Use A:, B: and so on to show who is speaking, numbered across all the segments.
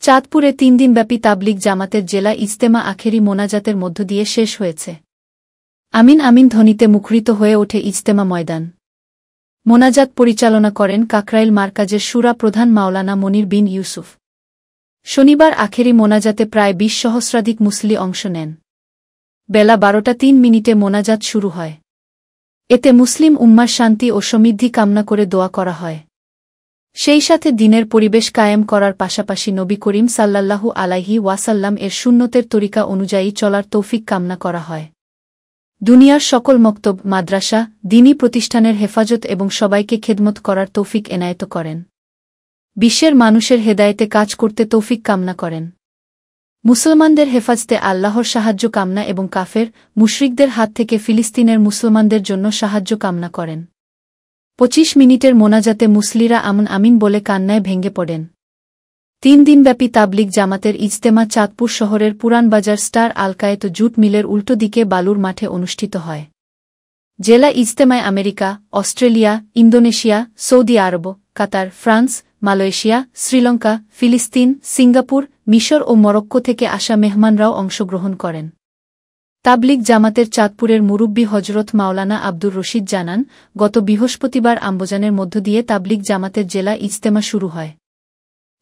A: চাঁদপুরে 3 দিনব্যাপী তাবলিগ জামাতের জেলা ইজতেমা আখেরি মোনাজাতের মধ্য দিয়ে শেষ হয়েছে। আমিন আমিন ধ্বনিতে মুখরিত হয়ে ওঠে ইজতেমা ময়দান। মোনাজাত পরিচালনা করেন কাকরাইল মারকাজের শুরা প্রধান মাওলানা মনির বিন ইউসুফ। শনিবার আখেরি মোনাজাতে প্রায় 20 সহস্রাধিক মুসল্লি অংশ নেন। বেলা 12:03 মোনাজাত শুরু হয়। এতে মুসলিম উম্মার শান্তি ও সমৃদ্ধি কামনা করে দোয়া করা হয়। সেই সাথে দিনের পরিবেশ কায়েম করার পাশাপাশি নবী করিম সাল্লাল্লাহু আলাইহি ওয়াসাল্লাম এর সুন্নতের তরিকা অনুযায়ী চলার তৌফিক কামনা করা হয়। দুনিয়ার সকল মক্তব, মাদ্রাসা, দ্বীনী প্রতিষ্ঠানের হেফাজত এবং সবাইকে খেদমত করার তৌফিক এনায়েত করেন। বিশ্বের মানুষের হেদায়েতে কাজ করতে তৌফিক কামনা করেন। মুসলমানদের হেফাজতে আল্লাহর সাহায্য কামনা এবং কাফের, মুশরিকদের হাত থেকে ফিলিস্তিনের মুসলমানদের জন্য সাহায্য কামনা করেন। 25 মিনিটের মোনাজাতে মুসল্লিরা আমিন আমিন বলে কান্নায় ভেঙে পড়েন। 3 দিনব্যাপী তাবলিগ জামাতের ইজতেমা চাঁদপুর শহরের পুরানবাজার স্টার আলকায়েত জুট মিলের উল্টো দিকে বালুর মাঠে অনুষ্ঠিত হয়। জেলা ইজতেমায় আমেরিকা, অস্ট্রেলিয়া, ইন্দোনেশিয়া, সৌদি আরব, কাতার, ফ্রান্স, মালয়েশিয়া, শ্রীলঙ্কা, ফিলিস্তিন, সিঙ্গাপুর, মিশর ও মরক্কো থেকে আসা মেহমানরাও অংশগ্রহণ করেন। তাবলিগ জামাতের চাঁদপুরের মুরুব্বি হজরত মাওলানা আব্দুর রশিদ জানান, গত বৃহস্পতিবার আম্বজানের মধ্য দিয়ে তাবলিগ জামাতের জেলা ইজতেমা শুরু হয়।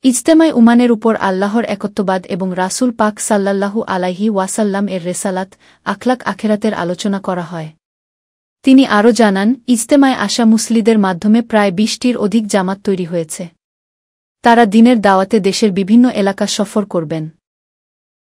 A: ইজতেমায় উমানের উপর আল্লাহর একত্ববাদ এবং রাসূল পাক সাল্লাল্লাহু আলাইহি ওয়াসাল্লাম এর রেসালাত, আখলাক আখেরাতের আলোচনা করা হয়। তিনি আরও জানান, ইজতেমায় আসা মুসল্লিদের মাধ্যমে প্রায় 20টির অধিক জামাত তৈরি হয়েছে। তারা দ্বীনের দাওয়াতে দেশের বিভিন্ন এলাকা সফর করবেন।